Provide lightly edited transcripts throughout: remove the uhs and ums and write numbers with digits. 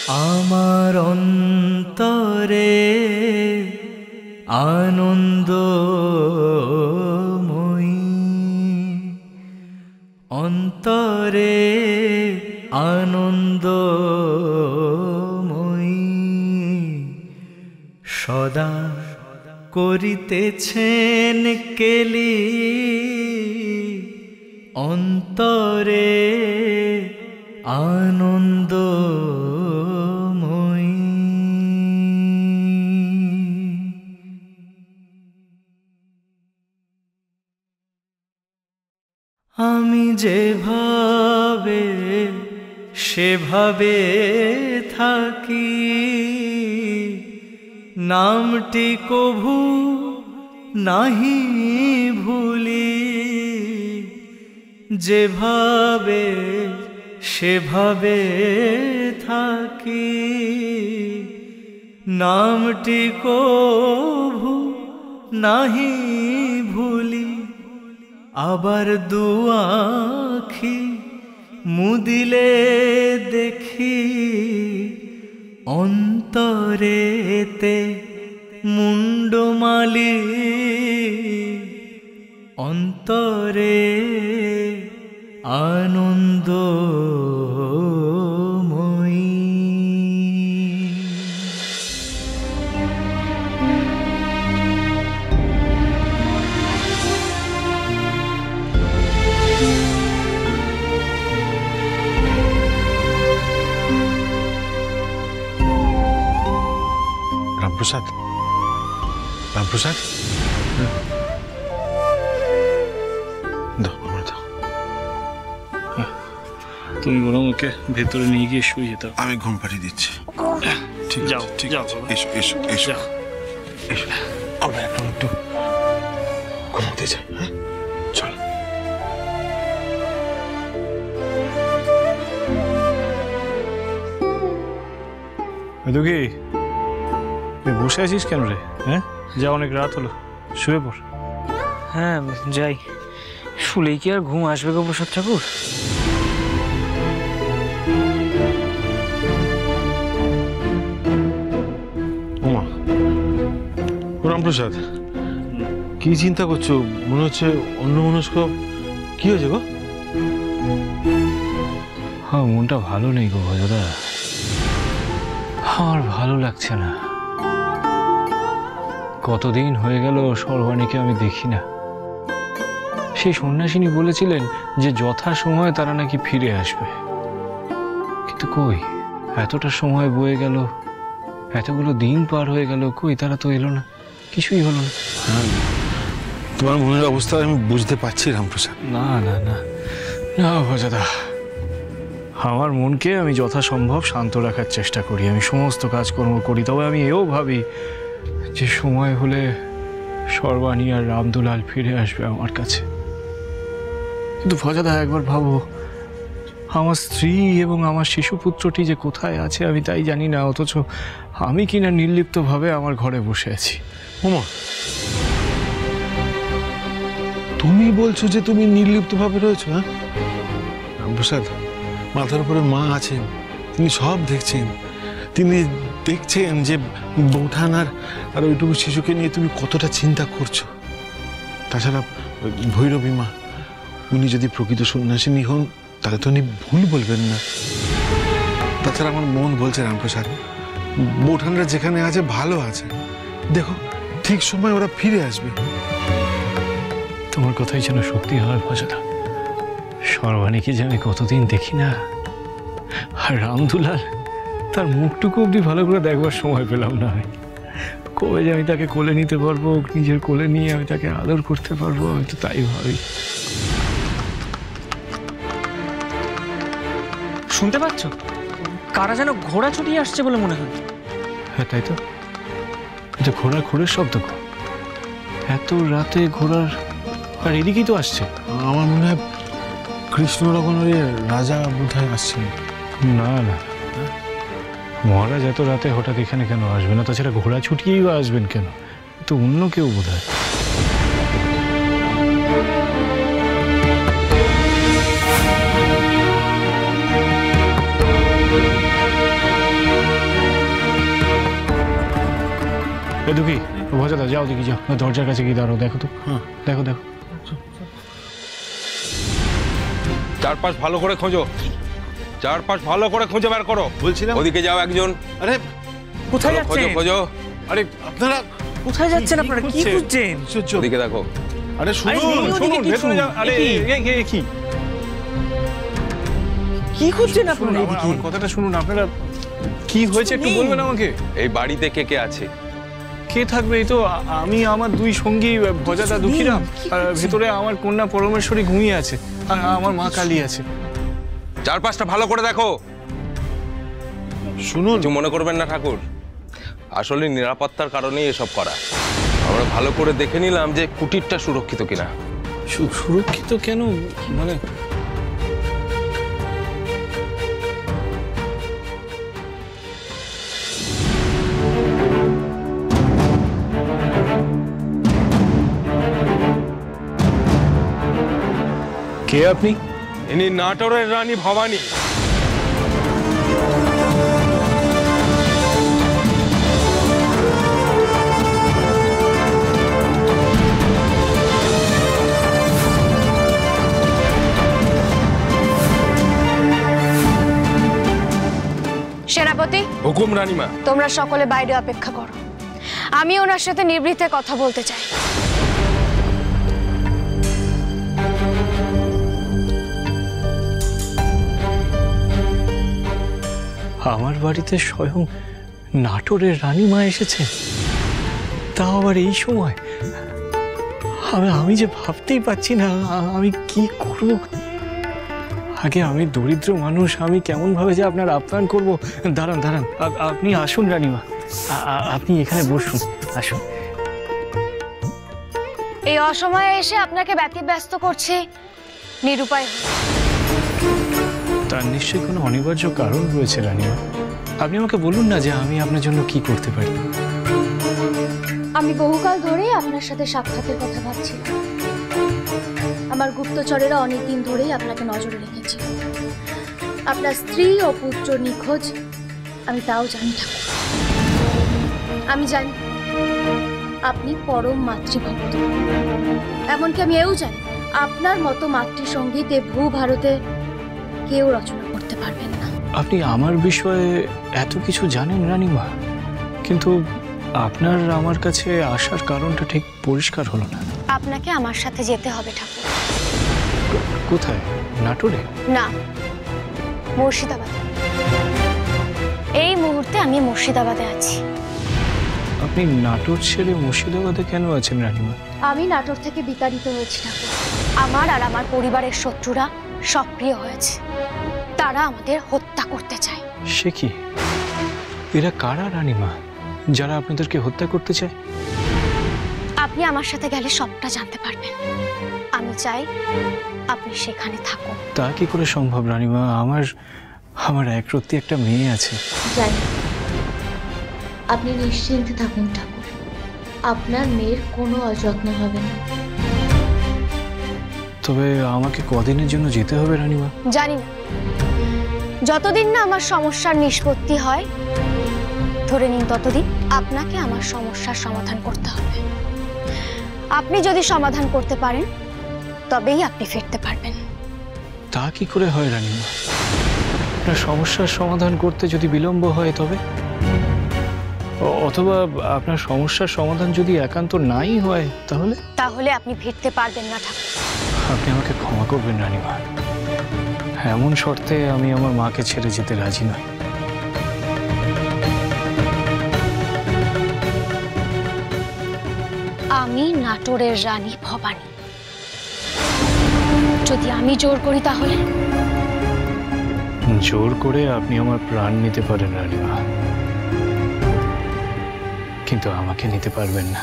আমার অন্তরে আনন্দময়ী, অন্তরে আনন্দময়ী, সদা করিতেছেন কেলি অন্তরে আনন্দময়ী। আমি যেভাবে সেভাবে থাকি, নামটি কভু নাহি ভুলি, যেভাবে সেভাবে থাকি, নামটি কভু নাহি ভুলি। আবার দুআখি মুদিলে দেখি, অন্তরেতে মুন্ডমালি, অন্তরে আনন্দময়ী। রামপ্রসাদ, রামপ্রসাদ, দাও আমার দাও। তুমি বরং ওকে ভেতরে নিয়ে গিয়ে শুয়ে যেতে। আমি ঘুম পাড়িয়ে দিচ্ছি। ঠিক যাও, আছে, ঠিক যাও আছে। বাবা। এসো এসো এসো যাও। এসো, আমরা এখন একটু ঘুমাতে যাই। হ্যাঁ, চল। কি বসে আছিস কেন রে? হ্যাঁ, যা, অনেক রাত হলো, শুয়ে পড়। হ্যাঁ যাই, শুলেই কি আর ঘুম আসবে গো প্রসাদ ঠাকুর? ওমা, রামপ্রসাদ, কি চিন্তা করছো? মনে হচ্ছে অন্যমনস্ক। কি হয়েছে গো? হ্যাঁ, মনটা ভালো নেই গো দাদা, আমার ভালো লাগছে না। কতদিন হয়ে গেল সর্বাণীকে আমি দেখি না। সেই সন্ন্যাসিনী বলেছিলেন যে যথা সময়ে তারা নাকি ফিরে আসবে, কিন্তু কই, এতটা সময় বয়ে গেল, এতগুলো দিন পার হয়ে গেল, কই তারা তো এলো না, কিছুই হলো না। তোমার মনের অবস্থা আমি বুঝতে পারছি রামপ্রসাদ। না না না না ভজাদা, আমার মনকে আমি যথাসম্ভব শান্ত রাখার চেষ্টা করি, আমি সমস্ত কাজকর্ম করি, তবে আমি এও ভাবি যে সময় হলে সর্বাণী আর রামদুলাল ফিরে আসবে আমার কাছে। কিন্তু ভজাদা, একবার ভাবো, আমার স্ত্রী এবং আমার শিশুপুত্রটি যে কোথায় আছে আমি তাই জানি না, অথচ আমি কিনা নির্লিপ্তভাবে আমার ঘরে বসে আছি। ওমা, তুমি বলছো যে তুমি নির্লিপ্তভাবে রয়েছো? হ্যাঁ রামপ্রসাদ, মাথার উপরে মা আছেন, তিনি সব দেখছেন। তিনি দেখছেন যে বৌঠান আর ওইটুকু শিশুকে নিয়ে তুমি কতটা চিন্তা করছো। তাছাড়া ভৈরবী মা, উনি যদি প্রকৃত সন্ন্যাসিনী হন তাহলে তো উনি ভুল বলবেন না। তাছাড়া আমার মন বলছে রামপ্রসাদ, বৌঠানরা যেখানে আছে ভালো আছে, দেখো ঠিক সময় ওরা ফিরে আসবে। তোমার কথাই যেন সত্যি হয় ভজাদা, সর্বাণীকে যে আমি কতদিন দেখি না, আর রামদুলাল, তার মুখটুকু অব্দি ভালো করে দেখবার সময় পেলাম না। আমি কবে যে আমি তাকে কোলে নিতে পারবো, নিজের কোলে নিয়ে আমি তাকে আদর করতে পারবো, আমি তো তাই ভাবি। শুনতে পাচ্ছ? কারা যেন ঘোড়া ছুটিয়ে আসছে বলে মনে হয়। হ্যাঁ তাই তো, এটা ঘোড়ার খুঁড়ের শব্দ। এত রাতে ঘোড়ার, আর এদিকেই তো আসছে। আমার মনে হয় কৃষ্ণনগরের রাজা বোধহয় আসছেন। না না, মহারাজ এত রাতে হঠাৎ এখানে কেন আসবে না? তাছাড়া ঘোড়া ছুটিয়েই বা আসবেন কেন? তো অন্য কেউ বোধ হয়। এ দুঃখী ভজাদা যাও দেখি, যাও দরজার কাছে গিয়ে দাঁড়াও, দেখো তো। হ্যাঁ। দেখো দেখো। চারপাশ ভালো করে খোঁজো, চারপাশ ভালো করে খুঁজে বের করো। বলছিলাম ওদিকে যাও একজন, আরে কোথায় খোঁজো যাচ্ছেন? খোঁজো। আরে আপনারা কোথায় যাচ্ছেন আপনারা? কি খুঁজছেন? খুঁজছেন? আশ্চর্য। ওদিকে দেখো। আরে আরে শুনুন নেই, ওদিকে শুনুন, কিছু। ভেতরে যাও। আরে কি? কি কি খুঁজছেন শুনুন, আপনারা আমার এদিকে? কথাটা শুনুন। আপনারা কি হয়েছে একটু নেই। বলবেন আমাকে? এই বাড়িতে কে কে আছে? কে থাকবে? এই তো আমি, আমার দুই সঙ্গী ভজাদা দুঃখীরাম, আর ভেতরে আমার কন্যা পরমেশ্বরী ঘুমিয়ে আছে, আর আমার মা কালী আছে। চারপাশটা ভালো করে দেখো, শুনুন কিছু মনে করবেন না ঠাকুর। আসলে নিরাপত্তার কারণেই এসব করা। আমরা ভালো করে দেখে নিলাম যে কুটিরটা সুরক্ষিত কিনা। সুরক্ষিত কেন? মানে কে আপনি? ইনি নাটোরের রানী ভবানী। সেনাপতি, হুকুম রানীমা। তোমরা সকলে বাইরে অপেক্ষা করো, আমি ওনার সাথে নিভৃতে কথা বলতে চাই। আমার বাড়িতে স্বয়ং নাটোরের রানীমা এসেছে, তাও আবার এই সময়। আমি যে ভাবতেই পাচ্ছি না আমি কি করব। আগে আমি দরিদ্র মানুষ, আমি কেমন ভাবে যে আপনার আপ্যায়ন করব। দাঁড়ান দাঁড়ান, আপনি আসুন রানীমা, আপনি এখানে বসুন, আসুন। এই অসময়ে এসে আপনাকে ব্যতিব্যস্ত করছে নিরুপায় হয়ে। তার নিশ্চয়ই কোনো অনিবার্য কারণ রয়েছে রানীমা। আপনি আমাকে বলুন না যে আমি আপনার জন্য কি করতে পারি। আমি বহুকাল ধরেই আপনার সাথে সাক্ষাতের কথা ভাবছিলাম। আমার গুপ্তচরেরা অনেকদিন ধরেই আপনাকে নজরে রেখেছে। আপনার স্ত্রী ও পুত্র নিখোঁজ, আমি তাও জানি ঠাকুর। আমি জানি আপনি পরম মাতৃভক্ত। এমনকি আমি এও জানি আপনার মতো মাতৃসঙ্গীত এ ভূভারতে কেউ রচনা করতে পারবেন না। আপনি আমার বিষয়ে এত কিছু জানেন রানীমা, কিন্তু আপনার আমার কাছে আসার কারণটা ঠিক পরিষ্কার হলো না। আপনাকে আমার সাথে যেতে হবে ঠাকুর। কোথায়? নাটোরে? না, মুর্শিদাবাদে। এই মুহূর্তে আমি মুর্শিদাবাদে আছি। আপনি নাটোর ছেড়ে মুর্শিদাবাদে কেন আছেন রানীমা? আমি নাটোর থেকে বিতাড়িত হয়েছি ঠাকুর। আমার আর আমার পরিবারের শত্রুরা সক্রিয় হয়েছে। তারা আমাদের হত্যা করতে চায়। সে কি? এরা কারা রানীমা, যারা আপনাদেরকে হত্যা করতে চায়? আপনি আমার সাথে গেলে সবটা জানতে পারবেন। আমি চাই আপনি সেখানে থাকুন। তা কি করে সম্ভব রানীমা? আমার একরত্তি একটা মেয়ে আছে। জানি, আপনি নিশ্চিন্তে থাকুন ঠাকুর। আপনার মেয়ের কোনো অযত্ন হবে না। তবে আমাকে কদিনের জন্য যেতে হবে রানীমা? জানি না, যতদিন না আমার সমস্যার নিষ্পত্তি হয়, ধরে নিন ততদিন আপনাকে আমার সমস্যার সমাধান করতে হবে। আপনি যদি সমাধান করতে পারেন তবেই আপনি ফিরতে পারবেন। তা কি করে হয় রানীমা? আপনার সমস্যার সমাধান করতে যদি বিলম্ব হয় তবে? অথবা আপনার সমস্যার সমাধান যদি একান্ত নাই হয় তাহলে? তাহলে আপনি ফিরতে পারবেন না ঠাকুর। আপনি আমাকে ক্ষমা করবেন রানীমা, এমন শর্তে আমি আমার মাকে ছেড়ে যেতে রাজি নই। আমি নাটোরের রানী ভবানী। যদি আমি জোর করি তাহলে? জোর করে আপনি আমার প্রাণ নিতে পারেন রানীমা, কিন্তু আমাকে নিতে পারবেন না।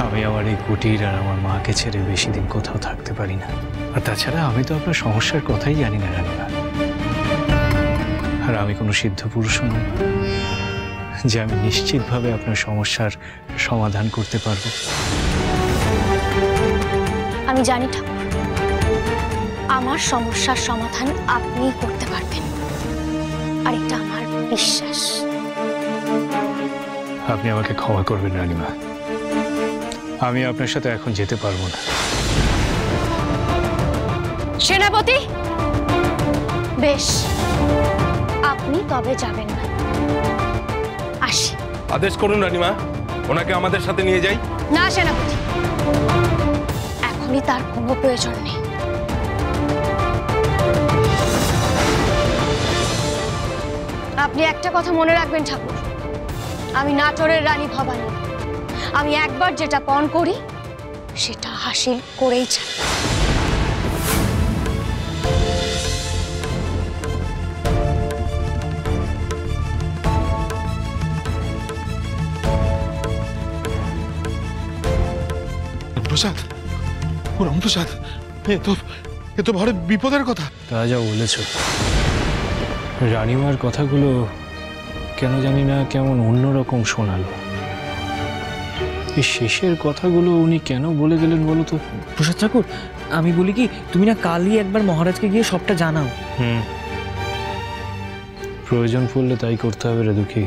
আমি আমার এই কুটির আর আমার মাকে ছেড়ে বেশি দিন কোথাও থাকতে পারি না। আর তাছাড়া আমি তো আপনার সমস্যার কথাই জানি না রানীমা। আর আমি কোনো সিদ্ধ পুরুষও নই যে আমি নিশ্চিতভাবে আপনার সমস্যার সমাধান করতে পারবো। আমি জানি ঠাকুর, আমার সমস্যার সমাধান আপনিই করতে পারবেন, আর এটা আমার বিশ্বাস। আপনি আমাকে ক্ষমা করবেন রানীমা, আমি আপনার সাথে এখন যেতে পারবো না। সেনাপতি, বেশ, আপনি তবে যাবেন না। আসি। আদেশ করুন রানীমা, ওনাকে আমাদের সাথে নিয়ে যাই। না সেনাপতি, এখনই তার কোনো প্রয়োজন নেই। আপনি একটা কথা মনে রাখবেন ঠাকুর, আমি নাটোরের রানী ভবানী। আমি একবার যেটা পণ করি সেটা হাসিল করেই ছাড়ি। রামপ্রসাদ, ও রামপ্রসাদ, এ তো বড় বিপদের কথা। তা যা বলেছ, রানীমার কথাগুলো কেন জানি না কেমন অন্যরকম শোনালো। এই শেষের কথাগুলো উনি কেন বলে গেলেন বলো তো? প্রসাদ ঠাকুর, আমি বলি কি, তুমি না কালই একবার মহারাজকে গিয়ে সবটা জানাও। প্রয়োজন পড়লে তাই করতে হবে রে দুঃখী।